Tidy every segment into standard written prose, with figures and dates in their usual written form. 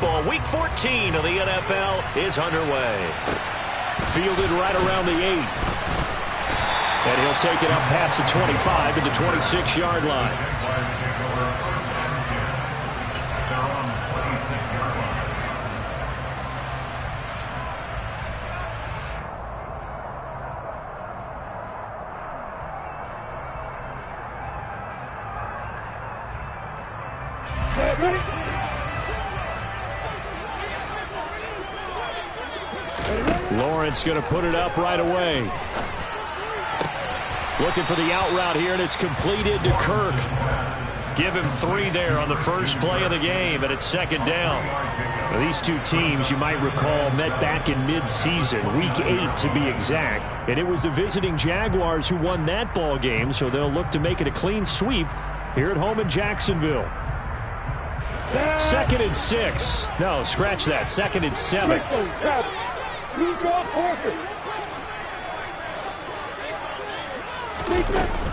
football. Week 14 of the NFL is underway. Fielded right around the 8. And he'll take it up past the 25 to the 26-yard line. Lawrence going to put it up right away. Looking for the out route here, and it's completed to Kirk. Give him 3 there on the first play of the game, and it's second down. Now, these two teams, you might recall, met back in mid-season, Week 8 to be exact. And it was the visiting Jaguars who won that ball game, so they'll look to make it a clean sweep here at home in Jacksonville. 2nd and 6. No, scratch that. 2nd and 7.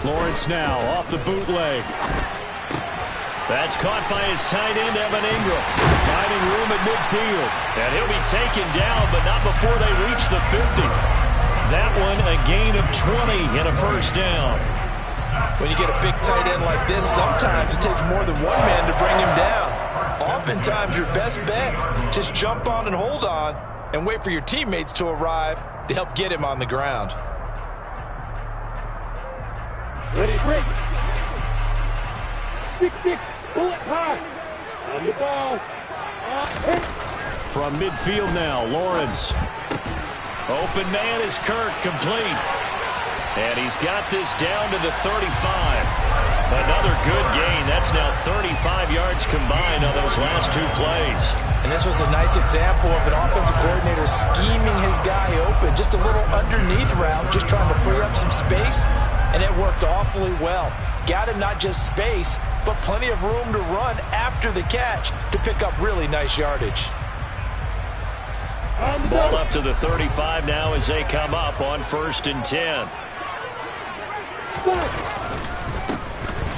Lawrence now off the bootleg. That's caught by his tight end, Evan Ingram. Finding room at midfield. And he'll be taken down, but not before they reach the 50. That one a gain of 20 and a first down. When you get a big tight end like this, sometimes it takes more than one man to bring him down. Oftentimes, your best bet, just jump on and hold on and wait for your teammates to arrive to help get him on the ground. Ready, break. 6-6, bullet high. On the ball. From midfield now, Lawrence. Open man is Kirk, complete. And he's got this down to the 35. Another good gain. That's now 35 yards combined on those last 2 plays. And this was a nice example of an offensive coordinator scheming his guy open. Just a little underneath route, just trying to free up some space. And it worked awfully well. Got him not just space, but plenty of room to run after the catch to pick up really nice yardage. Ball up to the 35 now as they come up on 1st and 10.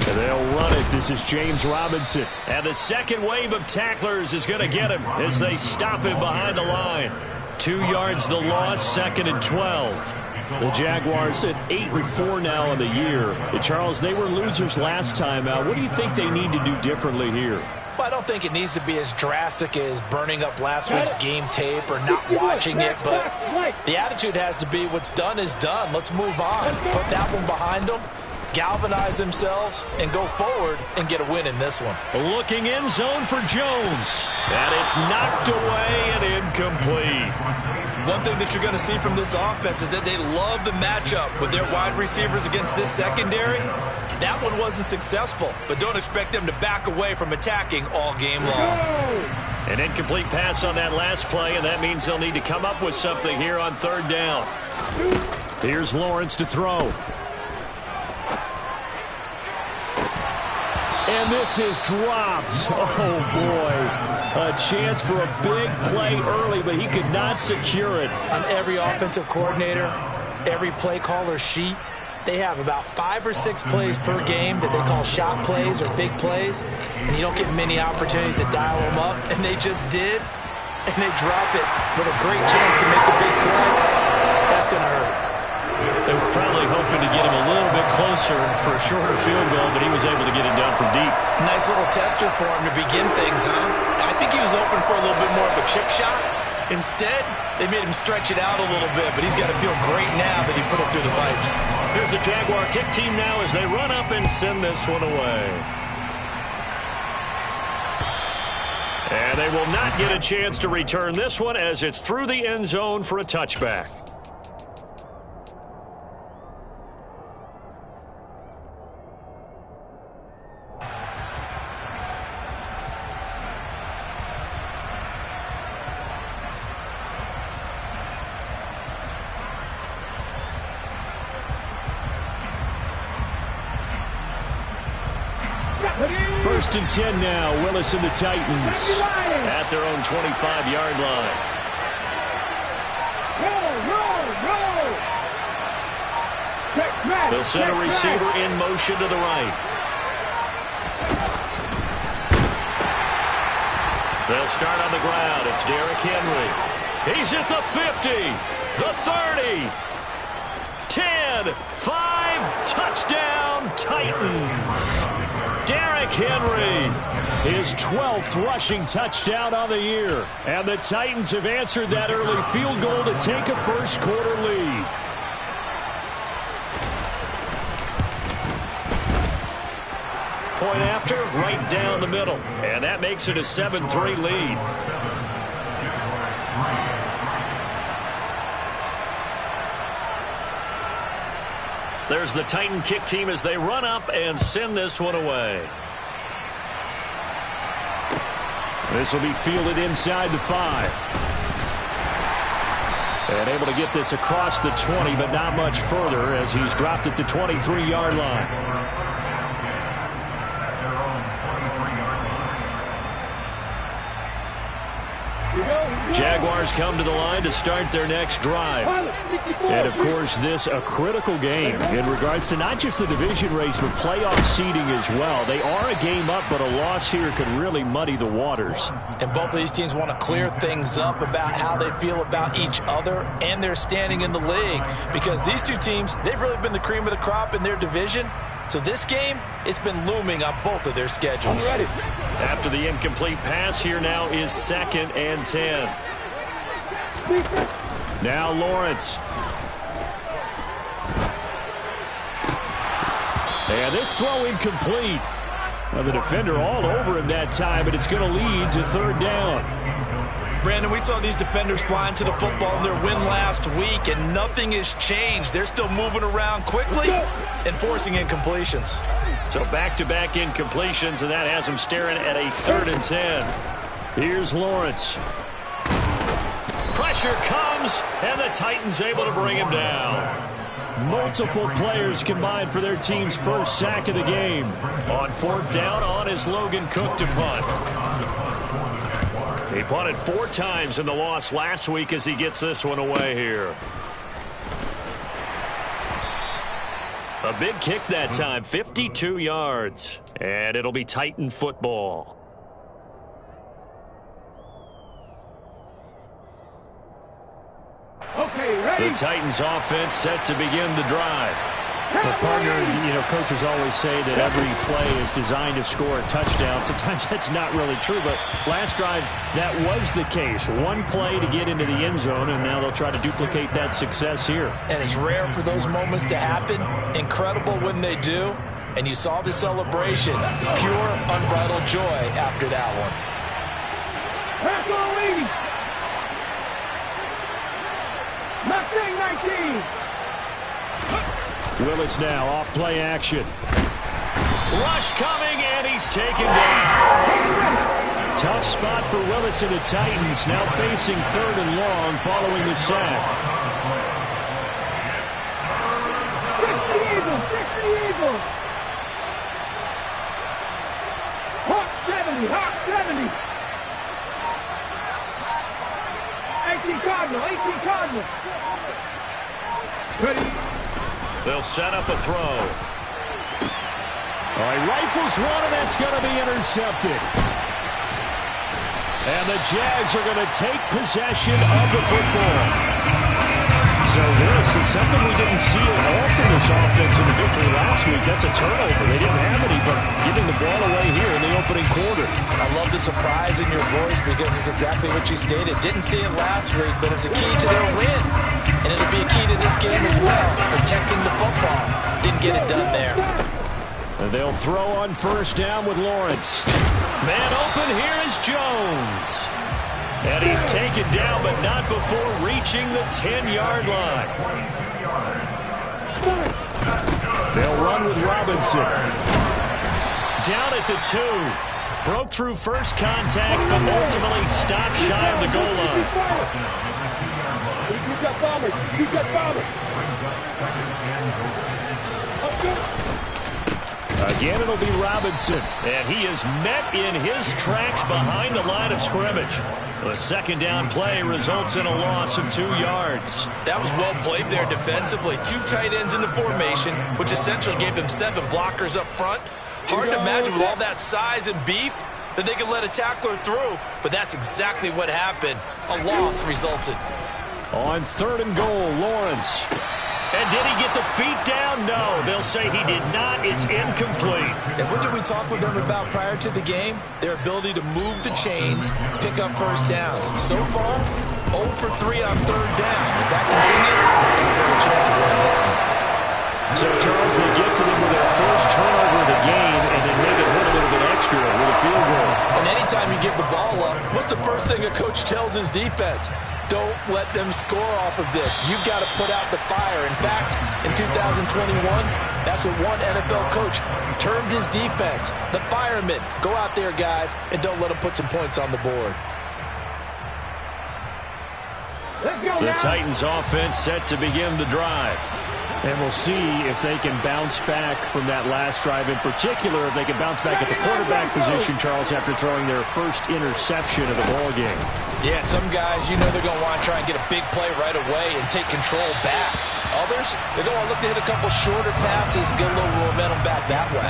And they'll run it. This is James Robinson. And the second wave of tacklers is going to get him as they stop him behind the line. 2 yards the loss, 2nd and 12. The Jaguars at 8-4 now on the year. Charles, they were losers last time out. What do you think they need to do differently here? Well, I don't think it needs to be as drastic as burning up last week's game tape or not watching it, but the attitude has to be what's done is done. Let's move on. Put that one behind them, galvanize themselves, and go forward and get a win in this one. Looking end zone for Jones. And it's knocked away and incomplete. One thing that you're going to see from this offense is that they love the matchup with their wide receivers against this secondary. That one wasn't successful, but don't expect them to back away from attacking all game long. An incomplete pass on that last play, and that means they'll need to come up with something here on 3rd down. Here's Lawrence to throw. And this is dropped. Oh, boy. A chance for a big play early, but he could not secure it. On every offensive coordinator, every play caller sheet, they have about 5 or 6 plays per game that they call shot plays or big plays, and you don't get many opportunities to dial them up, and they just did, and they drop it with a great chance to make a big play. That's going to hurt. They were probably hoping to get him a little bit closer for a shorter field goal, but he was able to get it done from deep. Nice little tester for him to begin things, huh? I think he was open for a little bit more of a chip shot. Instead, they made him stretch it out a little bit, but he's got to feel great now that he put it through the pipes. Here's the Jaguar kick team now as they run up and send this one away. And they will not get a chance to return this one as it's through the end zone for a touchback. First and 10 now. Willis and the Titans at their own 25-yard line. They'll send a receiver in motion to the right. They'll start on the ground. It's Derrick Henry. He's at the 50, the 30, 10, 5, touchdown, Titans. Derrick Henry, his 12th rushing touchdown on the year. And the Titans have answered that early field goal to take a first quarter lead. Point after, right down the middle. And that makes it a 7-3 lead. There's the Titan kick team as they run up and send this one away. This will be fielded inside the 5. And able to get this across the 20, but not much further as he's dropped it to 23-yard line. Jaguars come to the line to start their next drive. And, of course, this a critical game in regards to not just the division race, but playoff seeding as well. They are a game up, but a loss here could really muddy the waters. And both of these teams want to clear things up about how they feel about each other and their standing in the league. Because these two teams, they've really been the cream of the crop in their division. So this game, it's been looming on both of their schedules. After the incomplete pass, here now is 2nd and 10. Now Lawrence. And this throw incomplete. Well, the defender all over him that time, but it's going to lead to 3rd down. Brandon, we saw these defenders flying to the football in their win last week, and nothing has changed. They're still moving around quickly and forcing incompletions. So back-to-back incompletions, and that has them staring at a 3rd and 10. Here's Lawrence. Pressure comes, and the Titans able to bring him down. Multiple players combined for their team's first sack of the game. On 4th down, on is Logan Cook to punt. He punted 4 times in the loss last week as he gets this one away here. A big kick that time, 52 yards. And it'll be Titan football. Okay, ready? The Titans offense set to begin the drive. The partner, coaches always say that every play is designed to score a touchdown. Sometimes that's not really true, but last drive, that was the case. One play to get into the end zone, and now they'll try to duplicate that success here. And it's rare for those moments to happen. Incredible when they do. And you saw the celebration. Pure, unbridled joy after that one. Pass on lead. Mustang 19. Willis now off play action. Rush coming, and he's taken down. Tough spot for Willis and the Titans, now facing 3rd and long following the sack. 60 Eagles, 60 Eagles. Hawk 70, Hawk 70. 18 Cardinal, 18 Cardinal. Ready? They'll set up a throw. All right, rifles one, and that's going to be intercepted. And the Jags are going to take possession of the football. So this is something we didn't see at all from this offense in the victory last week. That's a turnover. They didn't have any, but giving the ball away here in the opening quarter. I love the surprise in your voice because it's exactly what you stated. Didn't see it last week, but it's a key to their win. And it'll be a key to this game as well, protecting the football. Didn't get it done there. And they'll throw on 1st down with Lawrence. Man open, here is Jones. And he's taken down, but not before reaching the 10-yard line. They'll run with Robinson. Down at the 2. Broke through first contact, but ultimately stopped shy of the goal line. You got bombers. You got bombers. Again, it'll be Robinson, and he is met in his tracks behind the line of scrimmage. The 2nd down play results in a loss of 2 yards. That was well played there defensively. 2 tight ends in the formation, which essentially gave them 7 blockers up front. Hard to imagine with all that size and beef, that they could let a tackler through, but that's exactly what happened. A loss resulted. On 3rd and goal, Lawrence. And did he get the feet down? No, they'll say he did not. It's incomplete. And what did we talk with them about prior to the game? Their ability to move the chains, pick up first downs. So far, 0 for 3 on 3rd down. If that continues, I think they have a chance of winning this one. So, Charles, they get to them with their first turnover of the game and then make it hurt a little bit extra with a field goal. And anytime you give the ball up, what's the first thing a coach tells his defense? Don't let them score off of this. You've got to put out the fire. In fact, in 2021, that's what one NFL coach termed his defense. The firemen. Go out there, guys, and don't let them put some points on the board. The Titans offense set to begin the drive. And we'll see if they can bounce back from that last drive. In particular, if they can bounce back at the quarterback position, Charles, after throwing their first interception of the ball game. Yeah, some guys, you know they're going to want to try and get a big play right away and take control back. Others, they're going to look to hit a couple shorter passes, get a little momentum back that way.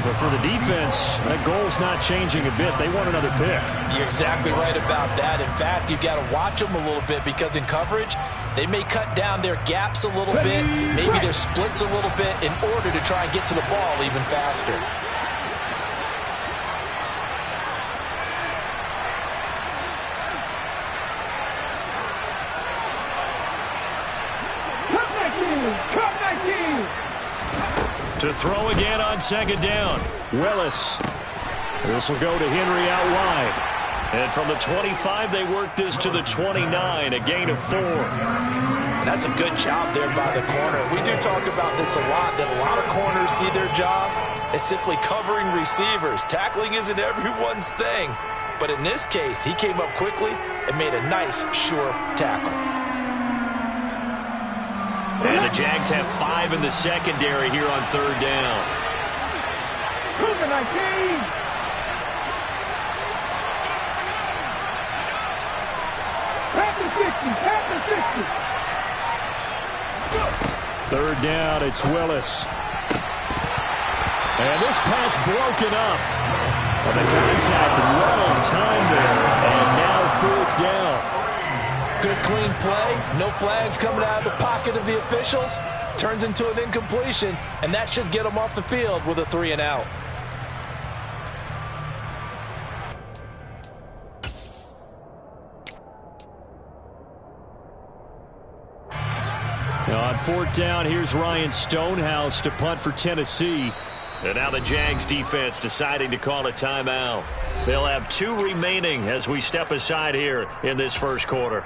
But for the defense, that goal's not changing a bit. They want another pick. You're exactly right about that. In fact, you've got to watch them a little bit because in coverage, they may cut down their gaps a little bit, maybe their splits a little bit in order to try and get to the ball even faster. To throw again on 2nd down. Willis. This will go to Henry out wide. And from the 25, they work this to the 29, a gain of 4. That's a good job there by the corner. We do talk about this a lot, that a lot of corners see their job as simply covering receivers. Tackling isn't everyone's thing. But in this case, he came up quickly and made a nice, sure tackle. And the Jags have 5 in the secondary here on 3rd down. Third down, it's Willis. And this pass broken up. And the contact right on time there. And now 4th down. Good clean play, no flags coming out of the pocket of the officials. Turns into an incompletion, and that should get them off the field with a 3 and out. On 4th down, here's Ryan Stonehouse to punt for Tennessee. And now the Jags defense deciding to call a timeout. They'll have 2 remaining as we step aside here in this first quarter.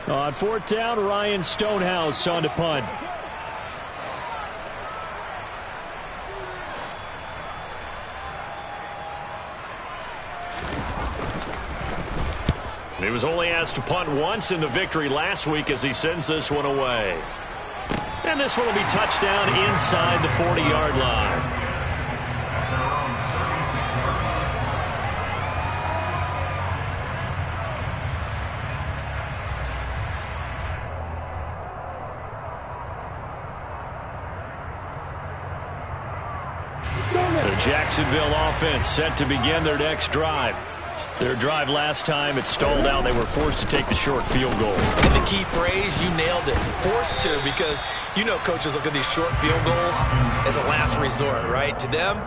On 4th down, Ryan Stonehouse on to punt. He was only asked to punt once in the victory last week as he sends this one away. And this one will be touchdown inside the 40-yard line. The Jacksonville offense set to begin their next drive. Their drive last time, it stalled out. They were forced to take the short field goal. And the key phrase, you nailed it. Forced to, because you know coaches look at these short field goals as a last resort, right? To them,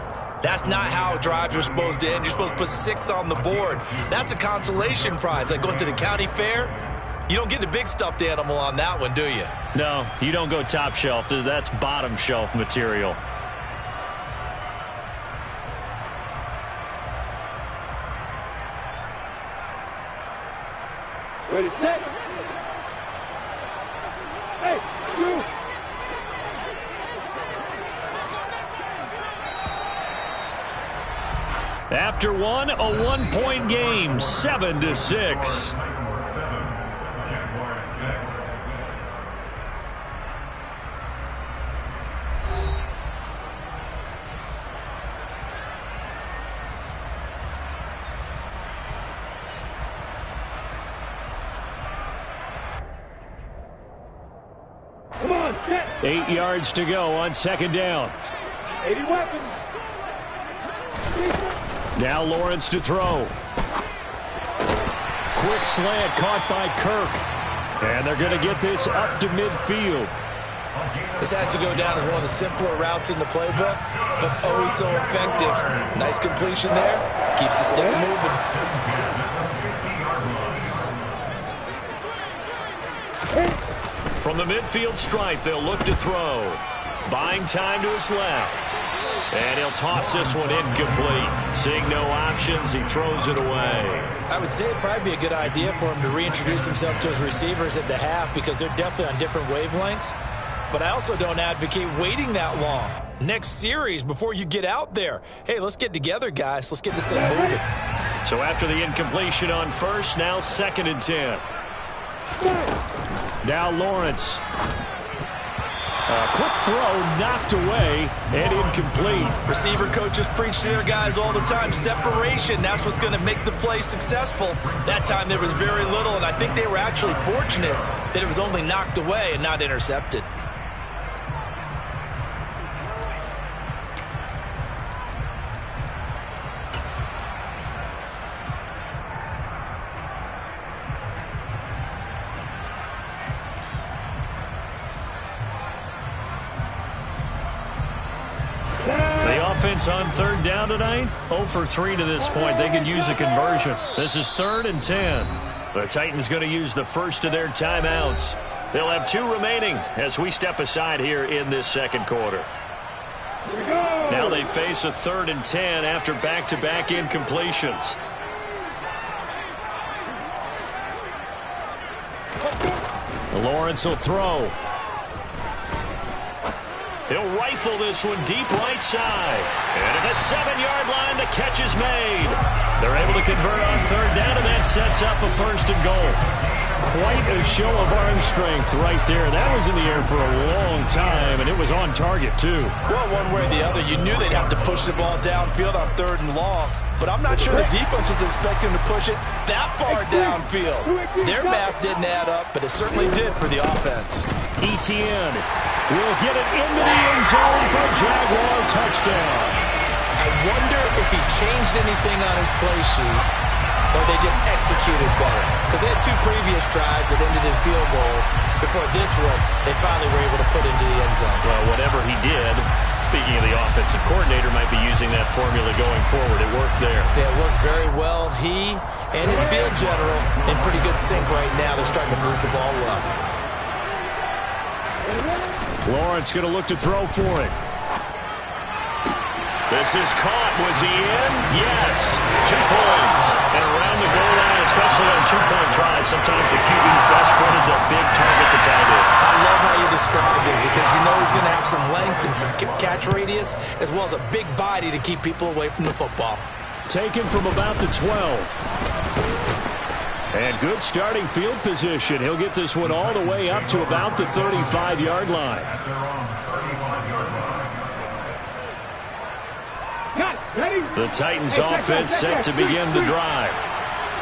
that's not how drives are supposed to end. You're supposed to put 6 on the board. That's a consolation prize. Like going to the county fair, you don't get the big stuffed animal on that one, do you? No, you don't go top shelf. That's bottom shelf material. Ready, set. Hey, you. After one, a 1-point game, 7-6. Come on, 8 yards to go on second down. 80 weapons. Now Lawrence to throw. Quick slant caught by Kirk. And they're going to get this up to midfield. This has to go down as one of the simpler routes in the playbook, but oh so effective. Nice completion there. Keeps the sticks moving. From the midfield stripe, they'll look to throw. Buying time to his left. And he'll toss this one incomplete. Seeing no options, he throws it away. I would say it'd probably be a good idea for him to reintroduce himself to his receivers at the half because they're definitely on different wavelengths. But I also don't advocate waiting that long. Next series before you get out there. Hey, let's get together, guys. Let's get this thing moving. So after the incompletion on first, now 2nd and 10. Now Lawrence. A quick throw knocked away and incomplete. Receiver coaches preach to their guys all the time. Separation, that's what's going to make the play successful. That time there was very little, and I think they were actually fortunate that it was only knocked away and not intercepted. Offense on 3rd down tonight, 0 for 3 to this point. They could use a conversion. This is 3rd and 10. The Titans going to use the first of their timeouts. They'll have 2 remaining as we step aside here in this second quarter. Now they face a 3rd and 10 after back-to-back incompletions. Lawrence will throw. He'll rifle this one deep right side. And at the 7-yard line, the catch is made. They're able to convert on 3rd down, and that sets up a 1st and goal. Quite a show of arm strength right there. That was in the air for a long time, and it was on target, too. Well, one way or the other, you knew they'd have to push the ball downfield on 3rd and long. But I'm not sure the defense was expecting to push it that far downfield. Their math didn't add up, but it certainly did for the offense. Etienne will get it into the end zone for a Jaguar touchdown. I wonder if he changed anything on his play sheet or they just executed better. Because they had 2 previous drives that ended in field goals. Before this one, they finally were able to put into the end zone. Well, whatever he did, speaking of the offensive coordinator, might be using that formula going forward. It worked there. Yeah, it worked very well. He and his field general in pretty good sync right now. They're starting to move the ball well. Lawrence going to look to throw for it. This is caught. Was he in? Yes. 2 points. And around the goal line, especially on 2-point tries, sometimes the QB's best friend is a big target to tag in. I love how you described it because you know he's going to have some length and some catch radius as well as a big body to keep people away from the football. Taken from about the 12. And good starting field position. He'll get this one all the way up to about the 35-yard line. The Titans offense set to begin the drive.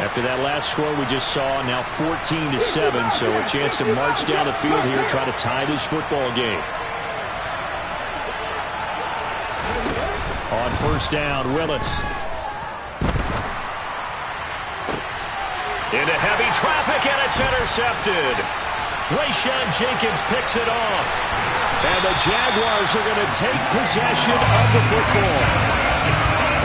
After that last score we just saw, now 14-7, so a chance to march down the field here, try to tie this football game. On 1st down, Willis. Into heavy traffic, and it's intercepted. Rayshon Jenkins picks it off. And the Jaguars are going to take possession of the football.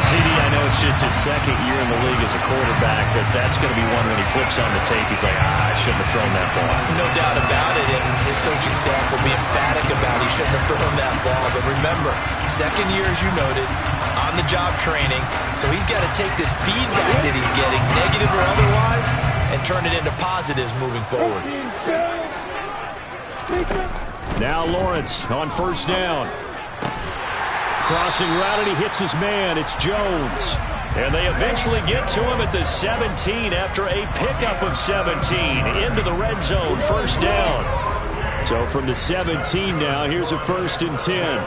CD, I know it's just his 2nd year in the league as a quarterback, but that's going to be one when he flips on the tape. He's like, I shouldn't have thrown that ball. No doubt about it, and his coaching staff will be emphatic about he shouldn't have thrown that ball. But remember, 2nd year, as you noted, on-the-job training, so he's got to take this feedback that he's getting, negative or otherwise, and turn it into positives moving forward. Now Lawrence on 1st down. Crossing route, and he hits his man. It's Jones. And they eventually get to him at the 17 after a pickup of 17 into the red zone, 1st down. So from the 17 now, here's a 1st and 10.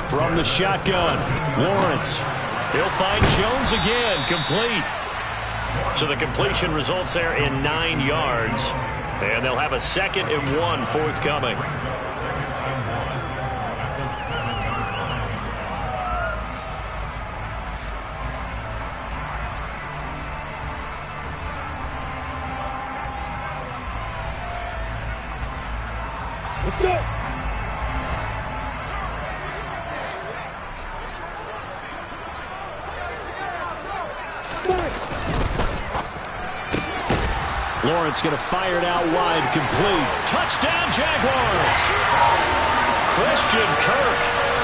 From the shotgun, Lawrence. He'll find Jones again, complete. So the completion results there in 9 yards. And they'll have a 2nd and 1 forthcoming. Let's go. Lawrence going to fire it out wide, complete. Touchdown, Jaguars! Christian Kirk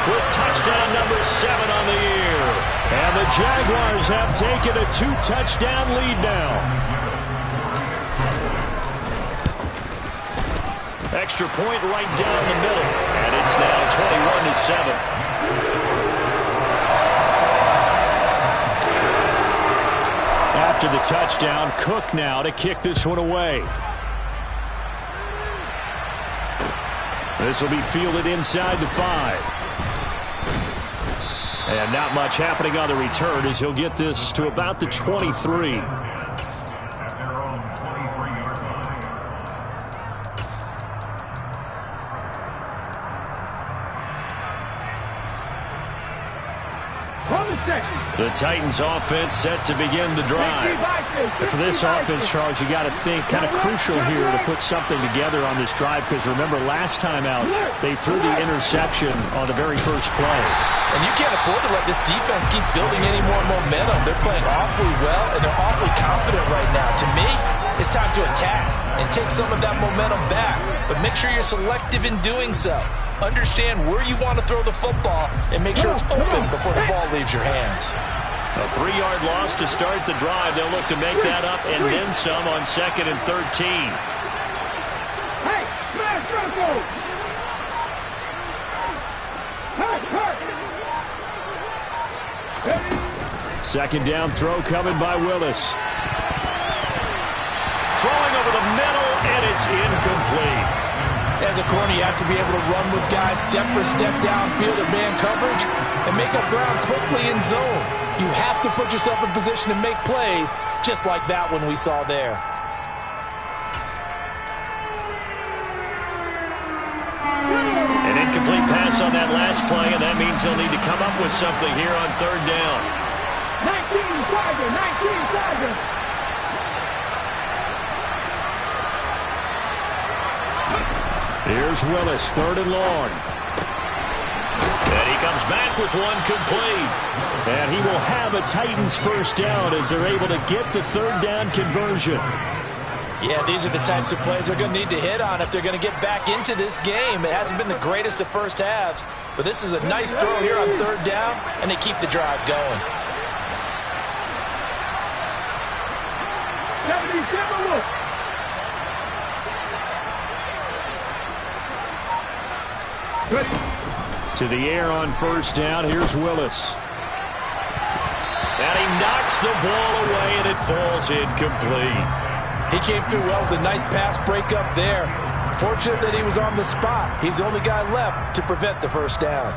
with touchdown number 7 on the year. And the Jaguars have taken a 2-touchdown lead now. Extra point right down the middle. And it's now 21-7. After the touchdown, Cook now to kick this one away. This will be fielded inside the 5. And not much happening on the return as he'll get this to about the 23. The Titans offense set to begin the drive. And for this offense, Charles, you got to think kind of crucial here to put something together on this drive, because remember last time out they threw the interception on the very first play. And you can't afford to let this defense keep building any more momentum. They're playing awfully well, and they're awfully confident right now. To me, it's time to attack and take some of that momentum back, but make sure you're selective in doing so. Understand where you want to throw the football and make sure it's open before the ball leaves your hands. A 3-yard loss to start the drive. They'll look to make that up and then some on 2nd and 13. Hey, smash Bronco! Hey, 2nd down throw coming by Willis. Throwing over the middle, and it's incomplete. As a corner, you have to be able to run with guys step for step downfield in man coverage and make up ground quickly in zone. You have to put yourself in position to make plays, just like that one we saw there. An incomplete pass on that last play, and that means they'll need to come up with something here on 3rd down. 19 Tiger. Here's Willis, 3rd and long. And he comes back with one complete. And he will have a Titans 1st down as they're able to get the 3rd down conversion. Yeah, these are the types of plays they're going to need to hit on if they're going to get back into this game. It hasn't been the greatest of first halves, but this is a nice throw here on 3rd down, and they keep the drive going. 77 look. To the air on 1st down. Here's Willis. And he knocks the ball away, and it falls incomplete. He came through well with a nice pass breakup there. Fortunate that he was on the spot. He's the only guy left to prevent the 1st down.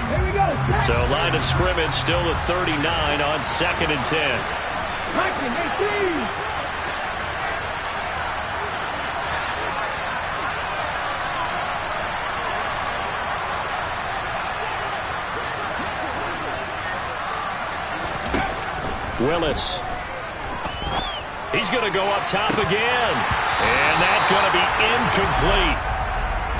Here we go. So line of scrimmage still the 39 on 2nd and 10. 19, 18. Willis. He's going to go up top again. And that's going to be incomplete.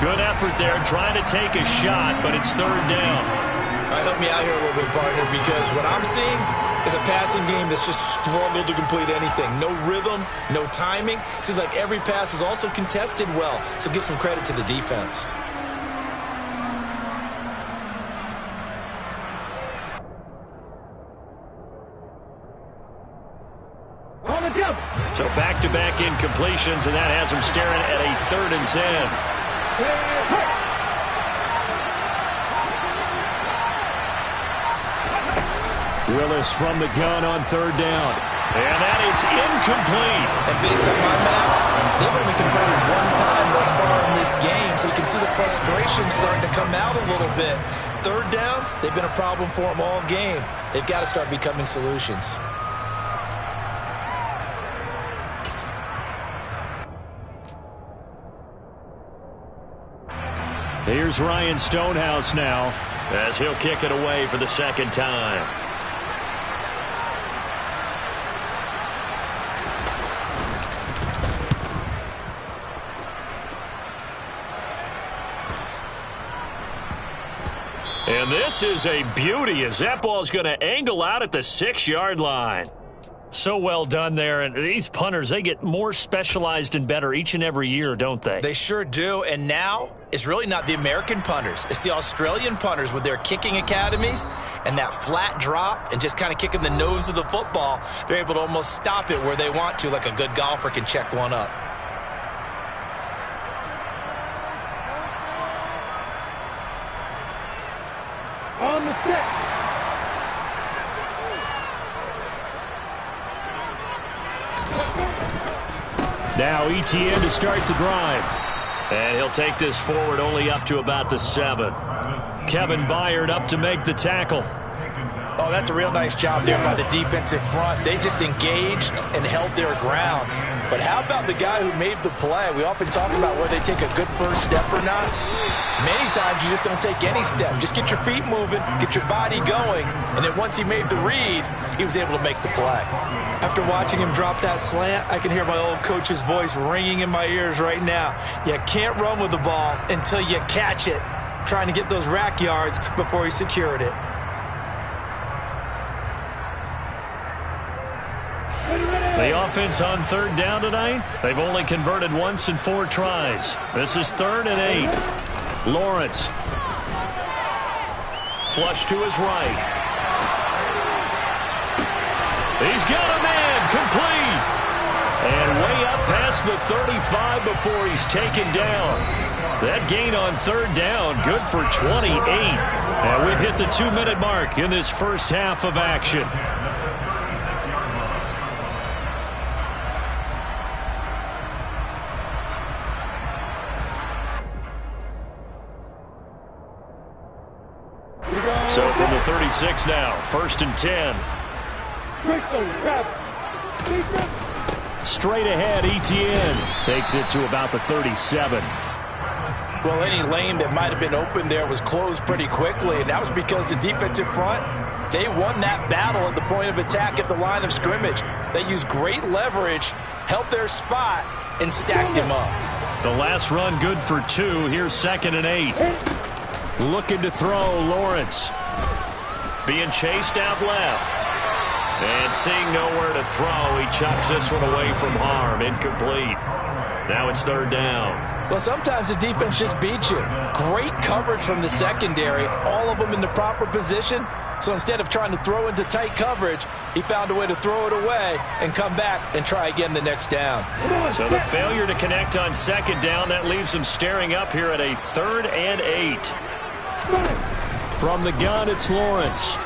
Good effort there trying to take a shot, but it's 3rd down. All right, help me out here a little bit, partner, because what I'm seeing is a passing game that's just struggled to complete anything. No rhythm, no timing. Seems like every pass is also contested well, so give some credit to the defense. So back-to-back incompletions, and that has him staring at a 3rd and 10. Willis from the gun on 3rd down. And that is incomplete. And based on my math, they've only converted one time thus far in this game, so you can see the frustration starting to come out a little bit. 3rd downs, they've been a problem for them all game. They've got to start becoming solutions. Here's Ryan Stonehouse now as he'll kick it away for the second time. And this is a beauty as that ball's going to angle out at the 6-yard line. So well done there. And these punters, they get more specialized and better each and every year, don't they? They sure do. And now it's really not the American punters. It's the Australian punters with their kicking academies and that flat drop and just kind of kicking the nose of the football. They're able to almost stop it where they want to, like a good golfer can check one up. On the stick. Now ETN to start the drive. And he'll take this forward only up to about the 7. Kevin Byard up to make the tackle. Oh, that's a real nice job there by the defensive front. They just engaged and held their ground. But how about the guy who made the play? We often talk about whether they take a good first step or not. Many times you just don't take any step. Just get your feet moving, get your body going, and then once he made the read, he was able to make the play. After watching him drop that slant, I can hear my old coach's voice ringing in my ears right now. You can't run with the ball until you catch it. Trying to get those rack yards before he secured it. The offense on third down tonight, they've only converted once in 4 tries. This is 3rd and 8. Lawrence. Flush to his right. He's got a man, complete. And way up past the 35 before he's taken down. That gain on 3rd down, good for 28. And we've hit the 2-minute mark in this first half of action. So from the 36 now, 1st and 10. Straight ahead, ETN takes it to about the 37. Well, any lane that might have been open there was closed pretty quickly, and that was because the defensive front, they won that battle at the point of attack at the line of scrimmage. They used great leverage, held their spot, and stacked him up. The last run good for 2. Here's 2nd and 8. Looking to throw, Lawrence. Being chased out left. And seeing nowhere to throw, he chucks this one away from harm. Incomplete. Now it's 3rd down. Well, sometimes the defense just beats you. Great coverage from the secondary, all of them in the proper position. So instead of trying to throw into tight coverage, he found a way to throw it away and come back and try again the next down. So the failure to connect on 2nd down, that leaves him staring up here at a 3rd and 8. From the gun, it's Lawrence.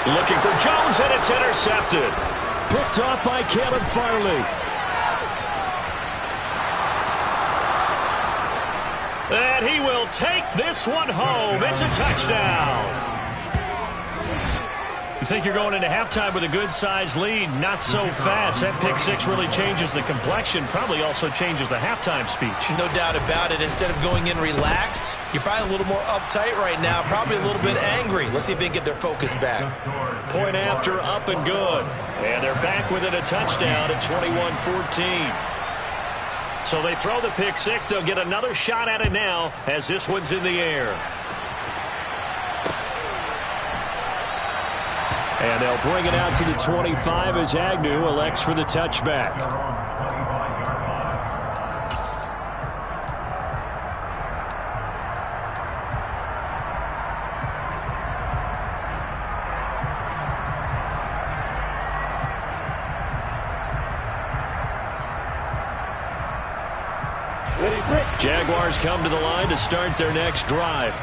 Looking for Jones, and it's intercepted. Picked off by Caleb Farley. And he will take this one home. It's a touchdown. You think you're going into halftime with a good-sized lead. Not so fast. That pick 6 really changes the complexion. Probably also changes the halftime speech. No doubt about it. Instead of going in relaxed, you're probably a little more uptight right now. Probably a little bit angry. Let's see if they can get their focus back. Point after, up and good. And they're back within a touchdown at 21-14. So they throw the pick 6. They'll get another shot at it now as this one's in the air. And they'll bring it out to the 25 as Agnew elects for the touchback. Jaguars come to the line to start their next drive.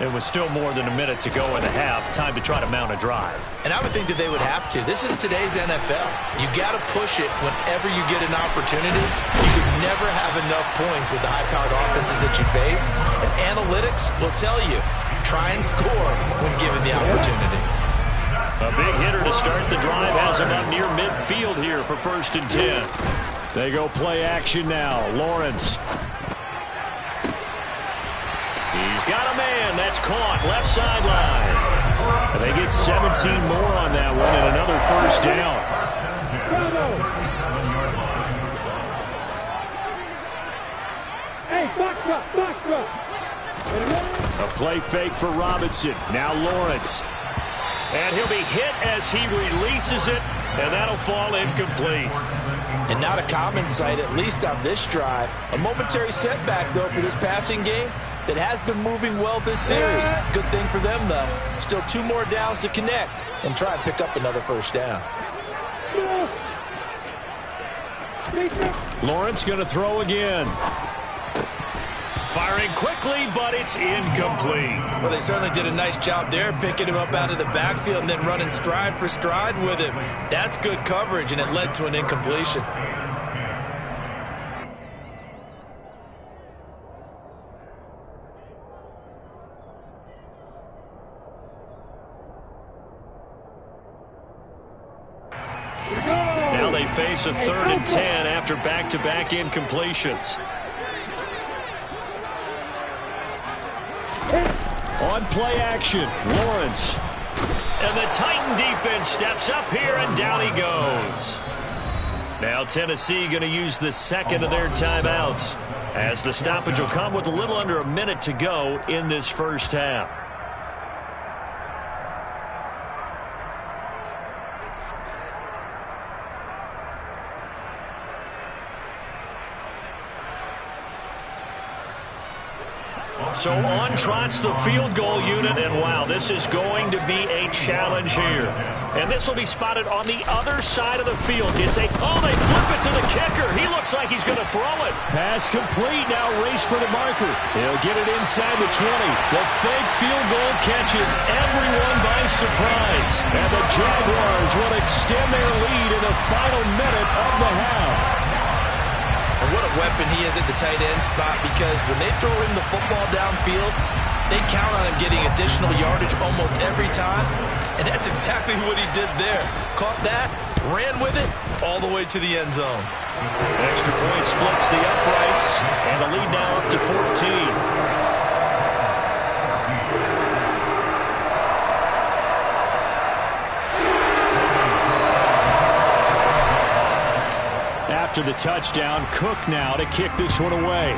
It was still more than a minute to go in the half. Time to try to mount a drive. And I would think that they would have to. This is today's NFL. You got to push it whenever you get an opportunity. You could never have enough points with the high-powered offenses that you face. And analytics will tell you, try and score when given the opportunity. A big hitter to start the drive has him up near midfield here for 1st and 10. They go play action now. Lawrence. He's got a man. That's caught. Left sideline. And they get 17 more on that one and another first down. Hey, box up. A play fake for Robinson. Now Lawrence. And he'll be hit as he releases it, and that'll fall incomplete. And not a common sight, at least on this drive. A momentary setback, though, for this passing game that has been moving well this series. Good thing for them, though. Still 2 more downs to connect and try and pick up another first down. Lawrence going to throw again. Firing quickly, but it's incomplete. Well, they certainly did a nice job there, picking him up out of the backfield and then running stride for stride with him. That's good coverage, and it led to an incompletion. Now they face a 3rd and 10 after back-to-back incompletions. On play action, Lawrence. And the Titan defense steps up here, and down he goes. Now Tennessee going to use the second of their timeouts, as the stoppage will come with a little under a minute to go in this first half. So on trots the field goal unit, and wow, this is going to be a challenge here. And this will be spotted on the other side of the field. They flip it to the kicker. He looks like he's going to throw it. Pass complete, now race for the marker. He'll get it inside the 20. The fake field goal catches everyone by surprise. And the Jaguars will extend their lead in the final minute of the half. And what a weapon he is at the tight end spot, because when they throw him the football downfield, they count on him getting additional yardage almost every time. And that's exactly what he did there. Caught that, ran with it, all the way to the end zone. Extra point splits the uprights, and the lead now up to 14. After the touchdown, Cook now to kick this one away.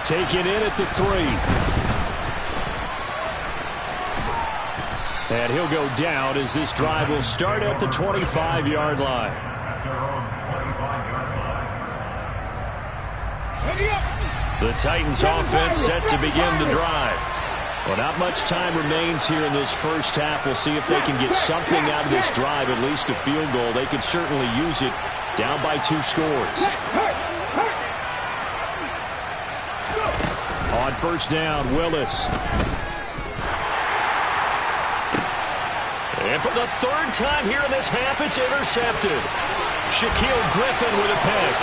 Taken in at the 3. And he'll go down as this drive will start at the 25-yard line. The Titans offense set to begin the drive. Well, not much time remains here in this first half. We'll see if they can get something out of this drive, at least a field goal. They could certainly use it, down by 2 scores. On first down, Willis. And for the 3rd time here in this half, it's intercepted. Shaquille Griffin with a pick.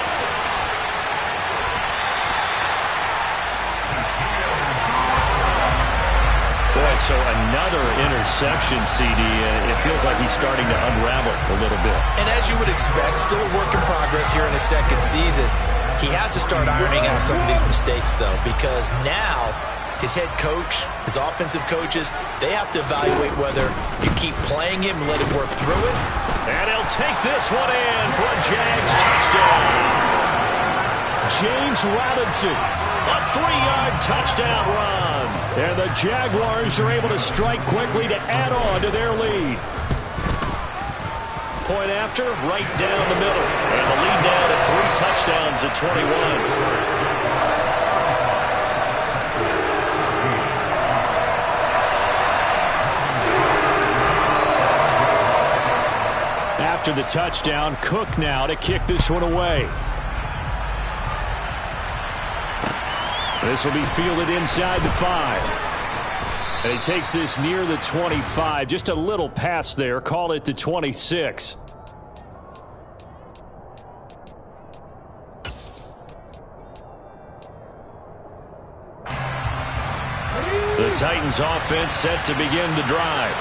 Boy, so another interception, CD. It feels like he's starting to unravel a little bit. And as you would expect, still a work in progress here in his 2nd season. He has to start ironing out some of these mistakes, though, because now his head coach, his offensive coaches, they have to evaluate whether you keep playing him and let him work through it. And he'll take this one in for a Jags touchdown. James Robinson, a 3-yard touchdown run. And the Jaguars are able to strike quickly to add on to their lead. Point after, right down the middle. And the lead now to 3 touchdowns at 21. After the touchdown, Cook now to kick this one away. This will be fielded inside the 5. And he takes this near the 25. Just a little pass there. Call it the 26. The Titans offense set to begin the drive.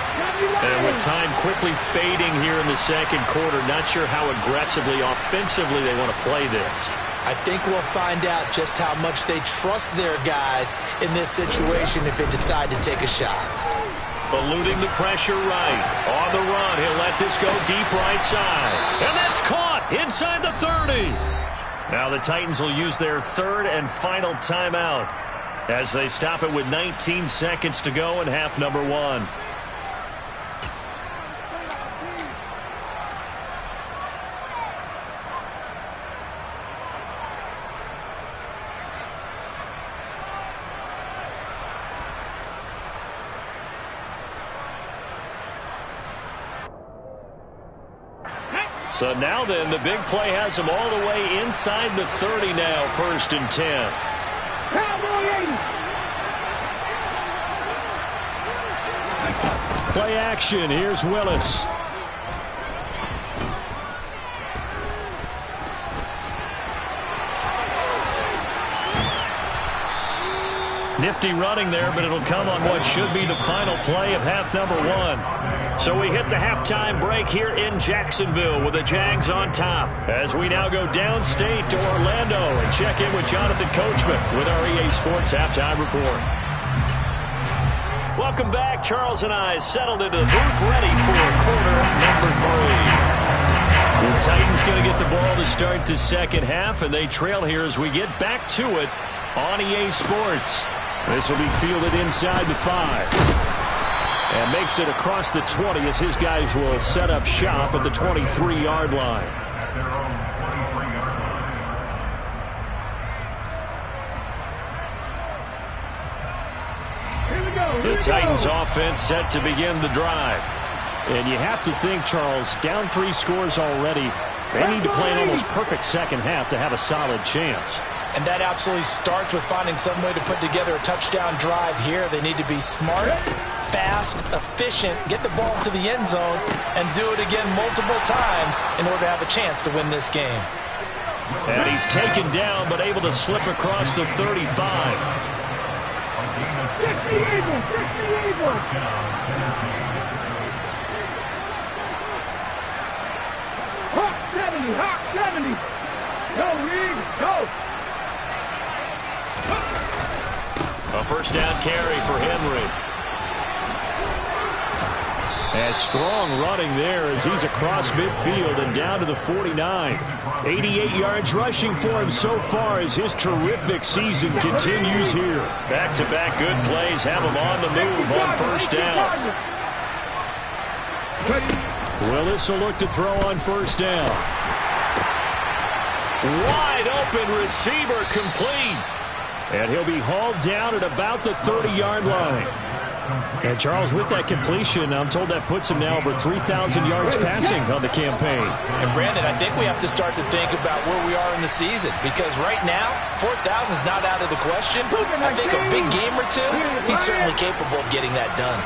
And with time quickly fading here in the 2nd quarter, not sure how aggressively, offensively they want to play this. I think we'll find out just how much they trust their guys in this situation if they decide to take a shot. Eluding the pressure right. On the run, he'll let this go deep right side. And that's caught inside the 30. Now the Titans will use their third and final timeout as they stop it with 19 seconds to go in half number one. So now then, the big play has him all the way inside the 30 now, 1st and 10. Play action. Here's Willis. Nifty running there, but it'll come on what should be the final play of half number one. So we hit the halftime break here in Jacksonville with the Jags on top. As we now go downstate to Orlando and check in with Jonathan Coachman with our EA Sports Halftime Report. Welcome back. Charles and I settled into the booth ready for quarter number 3. The Titans going to get the ball to start the second half, and they trail here as we get back to it on EA Sports. This will be fielded inside the 5. And makes it across the 20 as his guys will set up shop at the 23-yard line. The Titans offense set to begin the drive. And you have to think, Charles, down 3 scores already. They need to play an almost perfect second half to have a solid chance. And that absolutely starts with finding some way to put together a touchdown drive here. They need to be smart, fast, efficient, get the ball to the end zone, and do it again multiple times in order to have a chance to win this game. And he's taken down, but able to slip across the 35. Hawk 70, Hawk 70. Go, Reed, go. A first down carry for Henry. And strong running there as he's across midfield and down to the 49. 88 yards rushing for him so far as his terrific season continues here. Back-to-back good plays have him on the move on first down. Willis will look to throw on first down. Wide open receiver complete. And he'll be hauled down at about the 30-yard line. And, Charles, with that completion, I'm told that puts him now over 3,000 yards passing on the campaign. And, Brandon, I think we have to start to think about where we are in the season. Because right now, 4,000 is not out of the question. I think a big game or two, he's certainly capable of getting that done.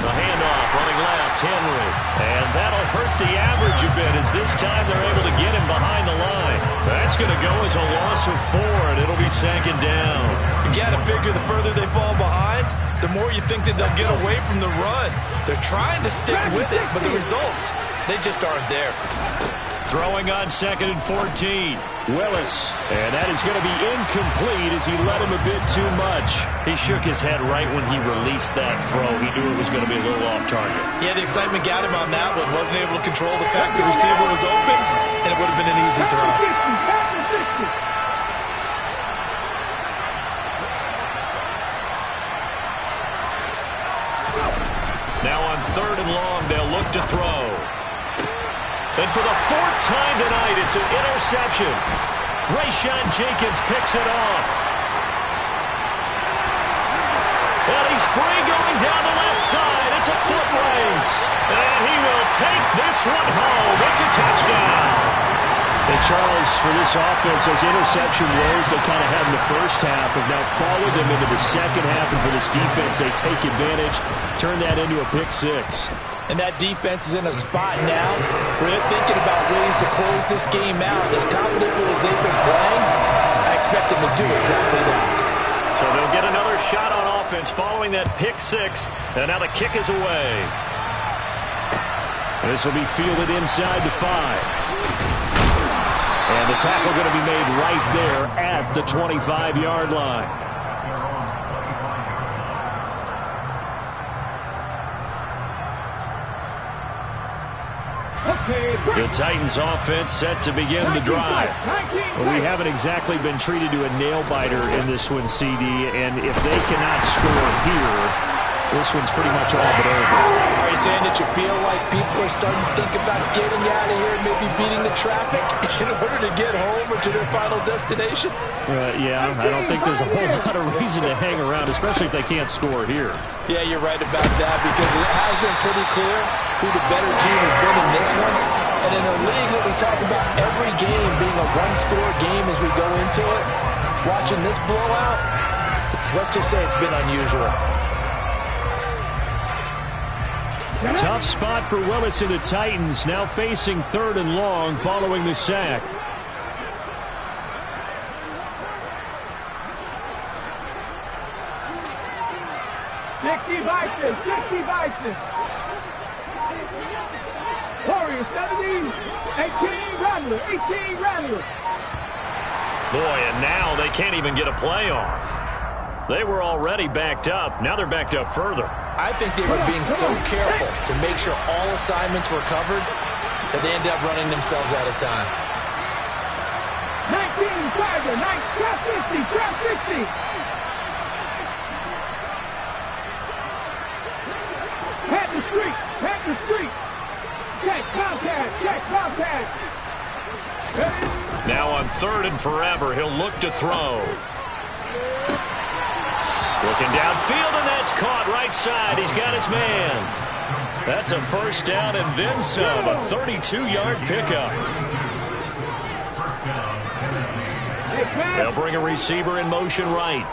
The handoff, running left, Henry. And that'll hurt the average a bit as this time they're able to get him behind the line. That's going to go as a loss of 4, and it'll be second down. You got to figure the further they fall behind, the more you think that they'll get away from the run. They're trying to stick with it, but the results, they just aren't there. Throwing on 2nd and 14. Willis. And that is going to be incomplete as he led him a bit too much. He shook his head right when he released that throw. He knew it was going to be a little off target. Yeah, the excitement got him on that one. Wasn't able to control the fact the receiver was open, and it would have been an easy throw. Now on 3rd and long, they'll look to throw. And for the 4th time tonight, it's an interception. Rayshawn Jenkins picks it off. And he's free going down the left side. It's a foot race. And he will take this one home. It's a touchdown. And Charles, for this offense, those interception woes they kind of had in the first half have now followed them into the second half. And for this defense, they take advantage, turn that into a pick 6. And that defense is in a spot now where they're thinking about ways to close this game out. As confidently as they've been playing, I expect them to do exactly that. So they'll get another shot on offense following that pick 6. And now the kick is away. This will be fielded inside the 5. And the tackle going to be made right there at the 25-yard line. The Titans offense set to begin the drive. Well, we haven't exactly been treated to a nail-biter in this one, CD, and if they cannot score here, this one's pretty much all but over. Are you saying that you feel like people are starting to think about getting out of here and maybe beating the traffic in order to get home or to their final destination? Yeah, I don't think there's a whole lot of reason to hang around, especially if they can't score here. Yeah, you're right about that, because it has been pretty clear who the better team has been in this one. And in a league that we talk about every game being a one-score game as we go into it, watching this blowout, let's just say it's been unusual. Tough spot for Willis and the Titans, now facing 3rd and long following the sack. Warriors 17, 18 Rattler, 18 Rattler. Boy, and now they can't even get a playoff. They were already backed up. Now they're backed up further. I think they were being so careful to make sure all assignments were covered that they ended up running themselves out of time. 19 Tiger, 50, trap 50. Head the street, head the street. Check contact. Now on 3rd and forever, he'll look to throw. Looking downfield, and that's caught right side. He's got his man. That's a first down and then some, a 32-yard pickup. They'll bring a receiver in motion right.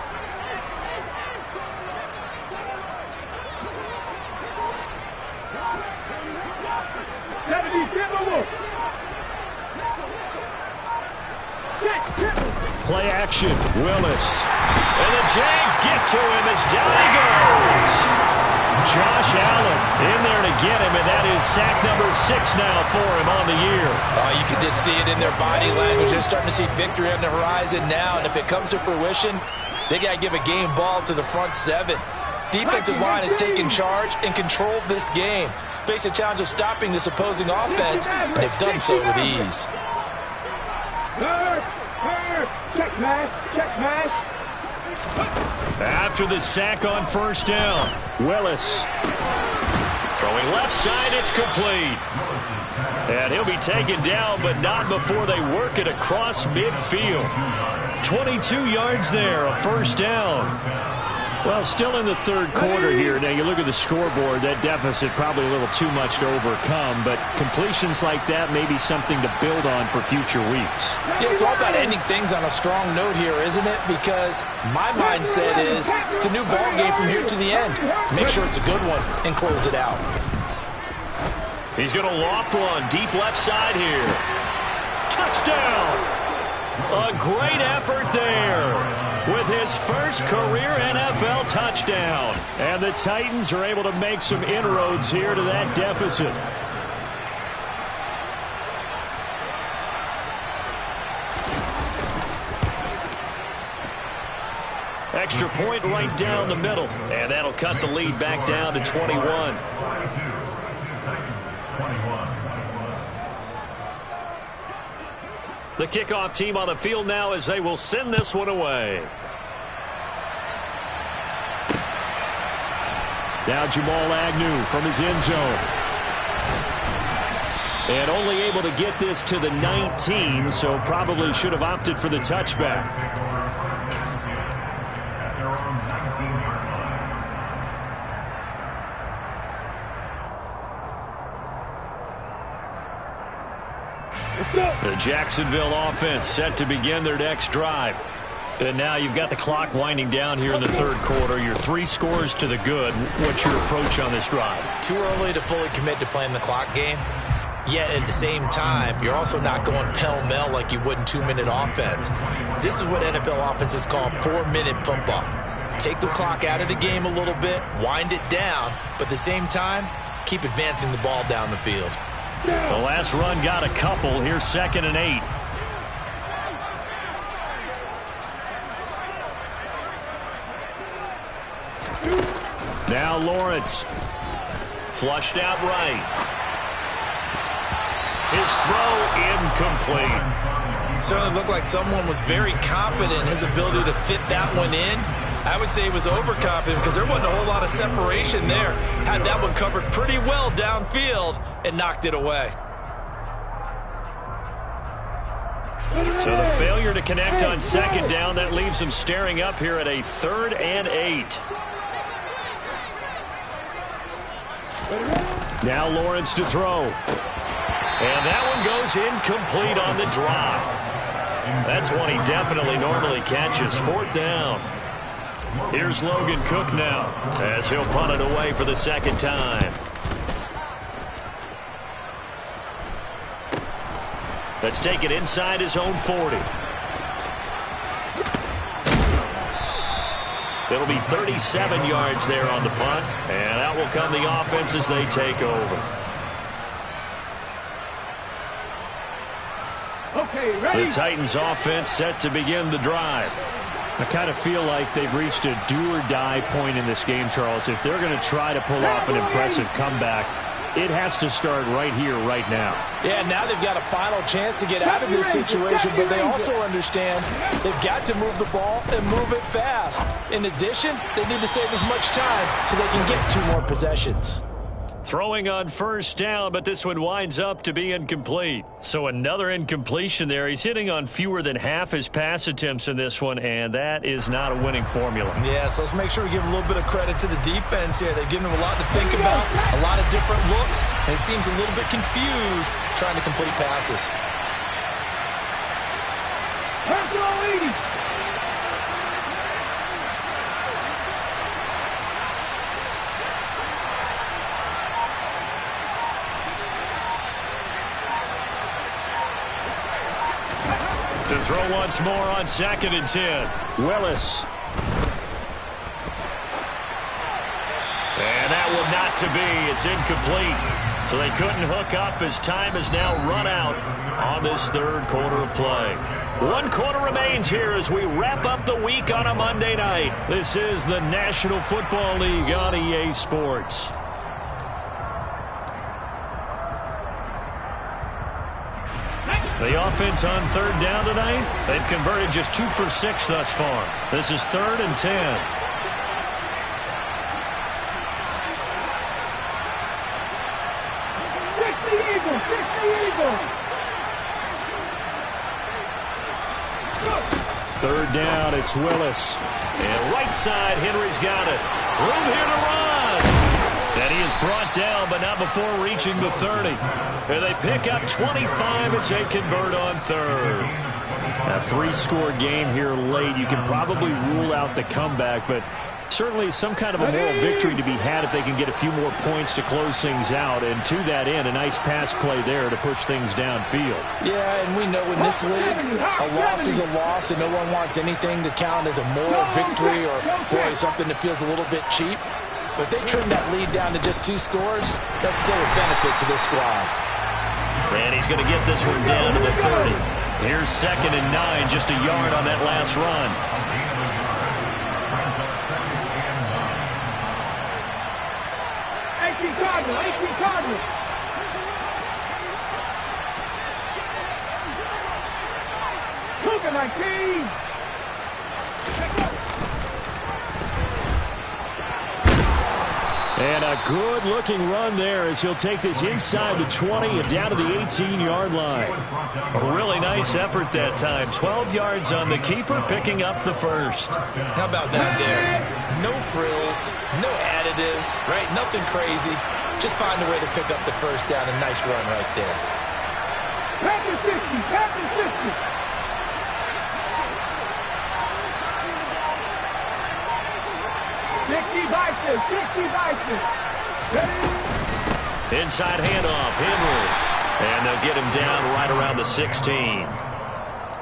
Play action, Willis. And the Jags get to him as down he goes. Josh Allen in there to get him, and that is sack number 6 now for him on the year. You can just see it in their body language. They're starting to see victory on the horizon now, and if it comes to fruition, they got to give a game ball to the front 7. Defensive line has taken charge and controlled this game. Face a challenge of stopping this opposing offense, and they've done so with ease. Check pass. After the sack on first down, Willis. Throwing left side, it's complete. And he'll be taken down, but not before they work it across midfield. 22 yards there, a first down. Well, still in the 3rd quarter here. Now, you look at the scoreboard, that deficit probably a little too much to overcome, but completions like that may be something to build on for future weeks. Yeah, it's all about ending things on a strong note here, isn't it? Because my mindset is it's a new ball game from here to the end. Make sure it's a good one and close it out. He's going to loft one deep left side here. Touchdown! A great effort there with his first career NFL touchdown. And the Titans are able to make some inroads here to that deficit. Extra point right down the middle. And that'll cut the lead back down to 21. The kickoff team on the field now as they will send this one away. Now Jamal Agnew from his end zone. And only able to get this to the 19, so probably should have opted for the touchback. The Jacksonville offense set to begin their next drive. And now you've got the clock winding down here in the 3rd quarter. You're 3 scores to the good. What's your approach on this drive? Too early to fully commit to playing the clock game. Yet at the same time, you're also not going pell-mell like you would in 2-minute offense. This is what NFL offenses call 4-minute football. Take the clock out of the game a little bit, wind it down, but at the same time, keep advancing the ball down the field. The last run got a couple. Here's 2nd and 8. Now Lawrence. Flushed out right. His throw incomplete. Certainly looked like someone was very confident in his ability to fit that one in. I would say he was overconfident because there wasn't a whole lot of separation there. Had that one covered pretty well downfield and knocked it away. So the failure to connect on 2nd down, that leaves him staring up here at a 3rd and 8. Now Lawrence to throw. And that one goes incomplete on the drop. That's one he definitely normally catches. 4th down. Here's Logan Cook now as he'll punt it away for the 2nd time. Let's take it inside his own 40. It'll be 37 yards there on the punt, and out will come the offense as they take over. Okay, ready? The Titans offense set to begin the drive. I kind of feel like they've reached a do-or-die point in this game, Charles. If they're going to try to pull off an impressive comeback, it has to start right here, right now. Yeah, now they've got a final chance to get out of this situation, but they also understand they've got to move the ball and move it fast. In addition, they need to save as much time so they can get 2 more possessions. Throwing on 1st down, but this one winds up to be incomplete. So another incompletion there. He's hitting on fewer than half his pass attempts in this one, and that is not a winning formula. Yeah, so let's make sure we give a little bit of credit to the defense here. They're giving him a lot to think about, a lot of different looks, and he seems a little bit confused trying to complete passes. Personal 80. To throw once more on 2nd and 10. Willis. And that will not to be. It's incomplete. So they couldn't hook up as time has now run out on this 3rd quarter of play. 1 quarter remains here as we wrap up the week on a Monday night. This is the National Football League on EA Sports. The offense on 3rd down tonight, they've converted just 2 for 6 thus far. This is 3rd and 10. Third down, it's Willis. And right side, Henry's got it. Room here to run. And he is brought down, but not before reaching the 30. And they pick up 25 as they convert on 3rd. A 3-score game here late. You can probably rule out the comeback, but certainly some kind of a moral victory to be had if they can get a few more points to close things out. And to that end, a nice pass play there to push things downfield. Yeah, and we know in this league, a loss is a loss, and no one wants anything to count as a moral victory or, boy, something that feels a little bit cheap. But if they trim that lead down to just 2 scores, that's still a benefit to this squad. And he's going to get this one down to the 30. Here's 2nd and 9, just a yard on that last run. Cardinal. Cougar 19. And a good-looking run there as he'll take this inside the 20 and down to the 18-yard line. A really nice effort that time. 12 yards on the keeper, picking up the first. How about that there? No frills, no additives, right? Nothing crazy. Just find a way to pick up the first down. A nice run right there. Packers 50, Packers 50. Inside handoff, Henry. And they'll get him down right around the 16.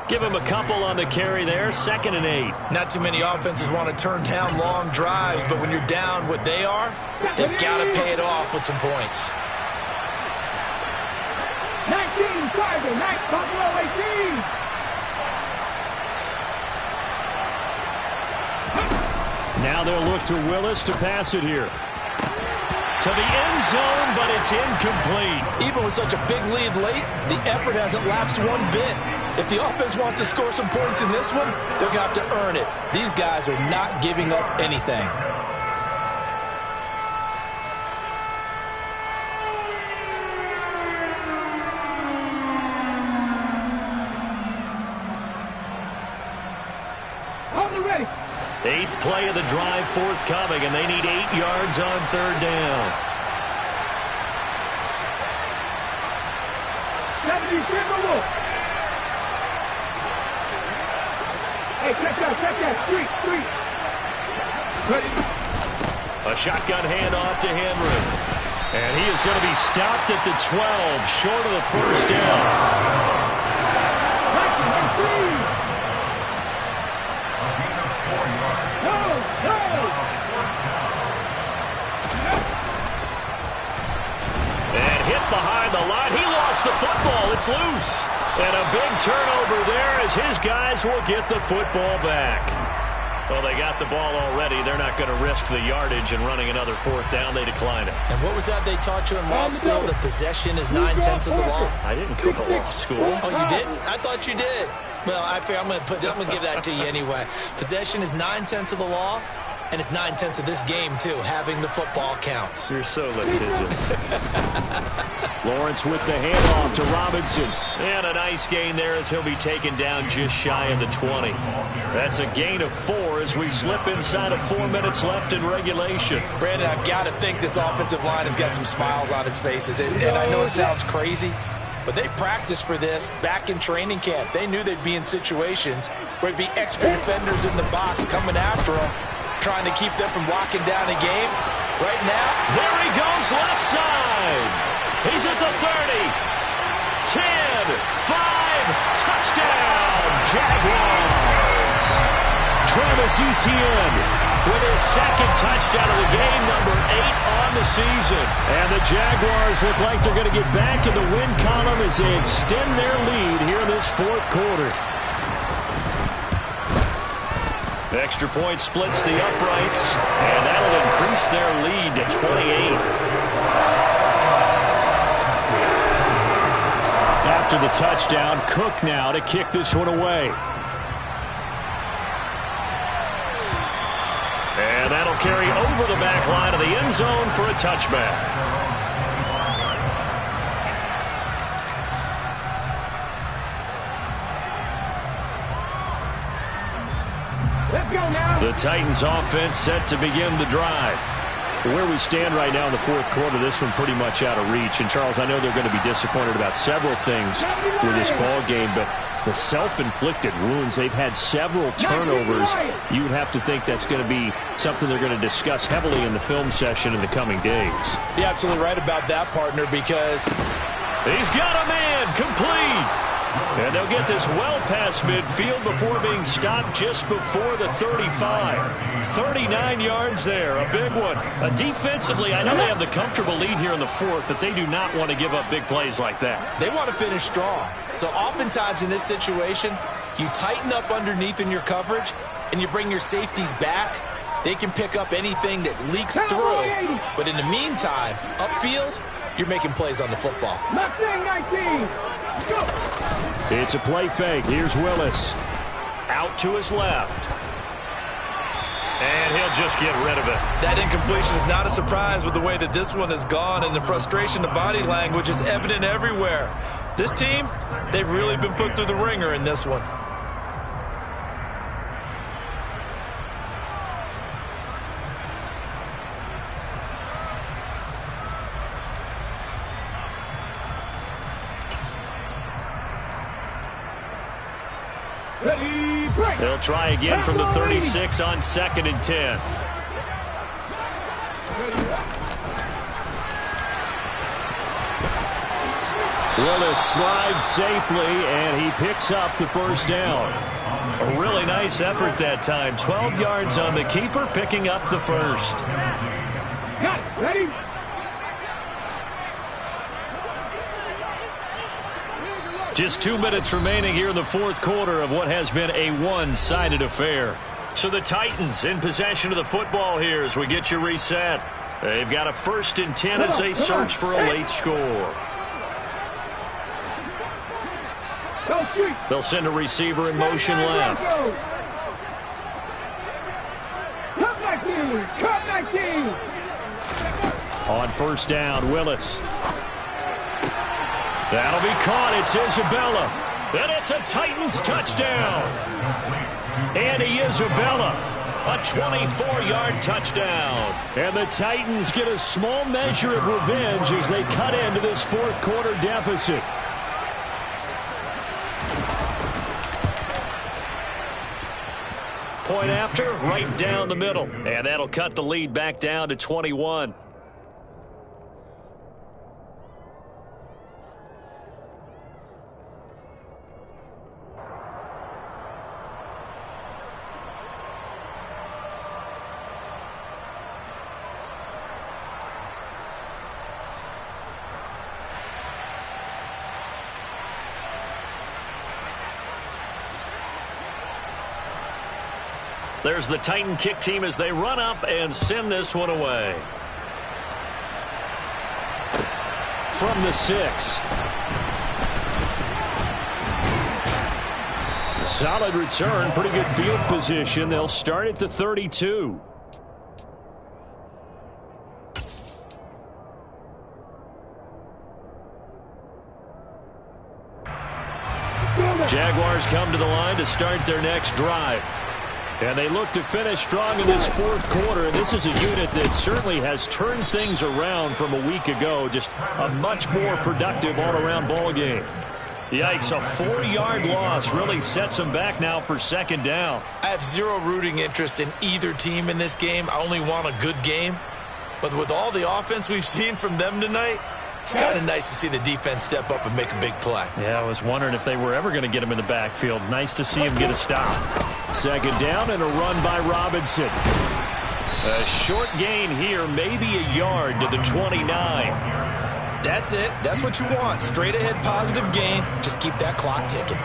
Give him a couple on the carry there, 2nd and 8. Not too many offenses want to turn down long drives, but when you're down what they are, they've got to pay it off with some points. 19, Tiger, 9, Buffalo 18. Now they'll look to Willis to pass it here. To the end zone, but it's incomplete. Even with such a big lead late, the effort hasn't lapsed one bit. If the offense wants to score some points in this one, they're going to have to earn it. These guys are not giving up anything. Ready. 8th play of the drive forthcoming, and they need 8 yards on 3rd down. 70, Wolf. Hey, check that, street. Ready. A shotgun handoff to Henry. And he is going to be stopped at the 12, short of the 1st down. And hit behind the line. He lost the football. It's loose. And a big turnover there as his guys will get the football back. Well, they got the ball already. They're not going to risk the yardage and running another 4th down. They decline it. And what was that they taught you in law school? That possession is 9/10 of the law? I didn't go to law school. Oh, you didn't? I thought you did. Well, I figure I'm going to give that to you anyway. Possession is 9/10 of the law, and it's 9/10 of this game, too. Having the football counts. You're so litigious. Lawrence with the handoff to Robinson. And a nice gain there as he'll be taken down just shy of the 20. That's a gain of 4 as we slip inside of 4 minutes left in regulation. Brandon, I've got to think this offensive line has got some smiles on its faces. And I know it sounds crazy, but they practiced for this back in training camp. They knew they'd be in situations where it'd be extra defenders in the box coming after them, trying to keep them from locking down a game. Right now, there he goes left side. He's at the 30, 10, 5, touchdown, Jaguars. Travis Etienne with his 2nd touchdown of the game, number 8 on the season. And the Jaguars look like they're going to get back in the win column as they extend their lead here in this 4th quarter. The extra point splits the uprights, and that'll increase their lead to 28. After the touchdown, Cook now to kick this one away. And that'll carry over the back line of the end zone for a touchback. Let's go now. The Titans offense set to begin the drive. Where we stand right now in the 4th quarter, this one pretty much out of reach. And, Charles, I know they're going to be disappointed about several things with this ball game, but the self-inflicted wounds, they've had several turnovers. You would have to think that's going to be something they're going to discuss heavily in the film session in the coming days. You're absolutely right about that, partner, because he's got a man complete. And they'll get this well past midfield before being stopped just before the 35. 39 yards there, a big one. Defensively, I know they have the comfortable lead here in the 4th, but they do not want to give up big plays like that. They want to finish strong. So oftentimes in this situation, you tighten up underneath in your coverage, and you bring your safeties back. They can pick up anything that leaks through. But in the meantime, upfield, you're making plays on the football. Mustang 19. Go. It's a play fake. Here's Willis. Out to his left. And he'll just get rid of it. That incompletion is not a surprise with the way that this one has gone, and the frustration of body language is evident everywhere. This team, they've really been put through the ringer in this one. They'll try again from the 36 on 2nd and 10. Willis slides safely, and he picks up the first down. A really nice effort that time. 12 yards on the keeper, picking up the first. Cut, ready? Just 2 minutes remaining here in the fourth quarter of what has been a one-sided affair. So the Titans in possession of the football here as we get you reset. They've got a 1st and 10 as they search for a late score. They'll send a receiver in motion left. Cut 19! Cut 19! On first down, Willis. That'll be caught. It's Isabella. And it's a Titans touchdown. Andy Isabella, a 24-yard touchdown. And the Titans get a small measure of revenge as they cut into this fourth quarter deficit. Point after, right down the middle. And that'll cut the lead back down to 21. There's the Titan kick team as they run up and send this one away. From the 6. Solid return, pretty good field position. They'll start at the 32. Jaguars come to the line to start their next drive. And they look to finish strong in this fourth quarter. And this is a unit that certainly has turned things around from a week ago. Just a much more productive all-around ball game. Yikes, a 4-yard loss really sets them back now for second down. I have zero rooting interest in either team in this game. I only want a good game. But with all the offense we've seen from them tonight, it's kind of nice to see the defense step up and make a big play. Yeah, I was wondering if they were ever going to get him in the backfield. Nice to see him get a stop. Second down and a run by Robinson. A short gain here, maybe a yard to the 29. That's it. That's what you want. Straight ahead positive gain. Just keep that clock ticking.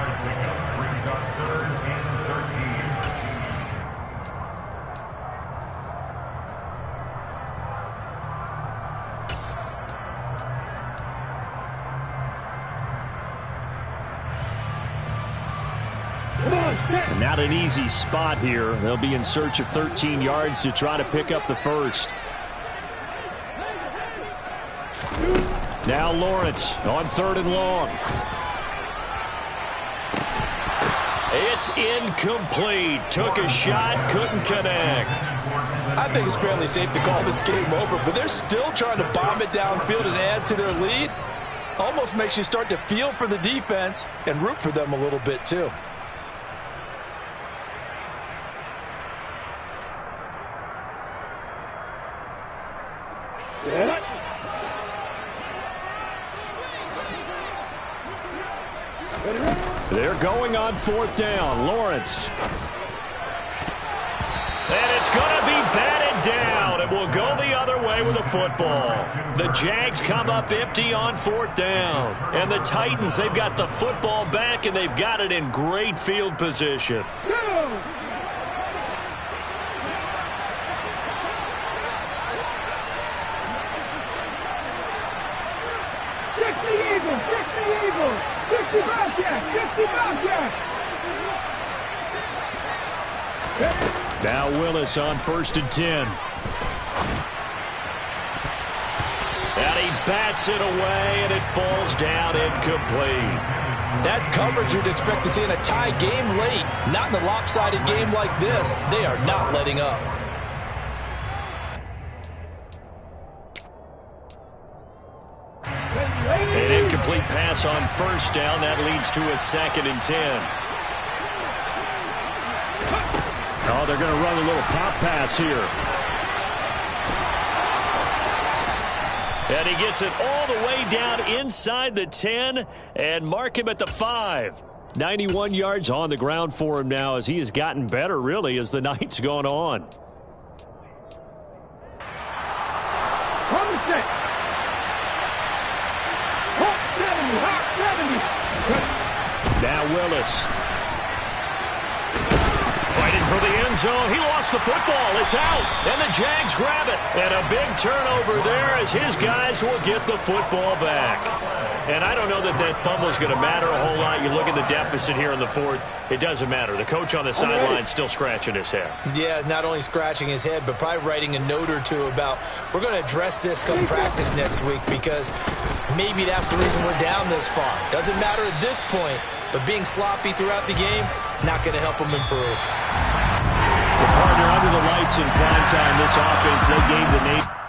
Not an easy spot here. They'll be in search of 13 yards to try to pick up the first. Now Lawrence on 3rd and long. It's incomplete. Took a shot, couldn't connect. I think it's fairly safe to call this game over, but they're still trying to bomb it downfield and add to their lead. Almost makes you start to feel for the defense and root for them a little bit too. They're going on 4th down. Lawrence. And it's going to be batted down. It will go the other way with the football. The Jags come up empty on 4th down. And the Titans, they've got the football back, and they've got it in great field position. Now Willis on 1st and 10. And he bats it away, and it falls down incomplete. That's coverage you'd expect to see in a tie game late. Not in a lopsided game like this. They are not letting up. An incomplete pass on 1st down. That leads to a 2nd and 10. Oh, they're going to run a little pop pass here. And he gets it all the way down inside the 10 and mark him at the 5. 91 yards on the ground for him now as he has gotten better, really, as the night's gone on. Now Willis. Fighting for the end zone. He lost the football. It's out. And the Jags grab it. And a big turnover there as his guys will get the football back. And I don't know that that fumble is going to matter a whole lot. You look at the deficit here in the fourth. It doesn't matter. The coach on the sideline still scratching his head. Yeah, not only scratching his head, but probably writing a note or two about we're going to address this come practice next week because maybe that's the reason we're down this far. Doesn't matter at this point, but being sloppy throughout the game, not going to help them improve. The partner under the lights in prime time, this offense, they gave the name.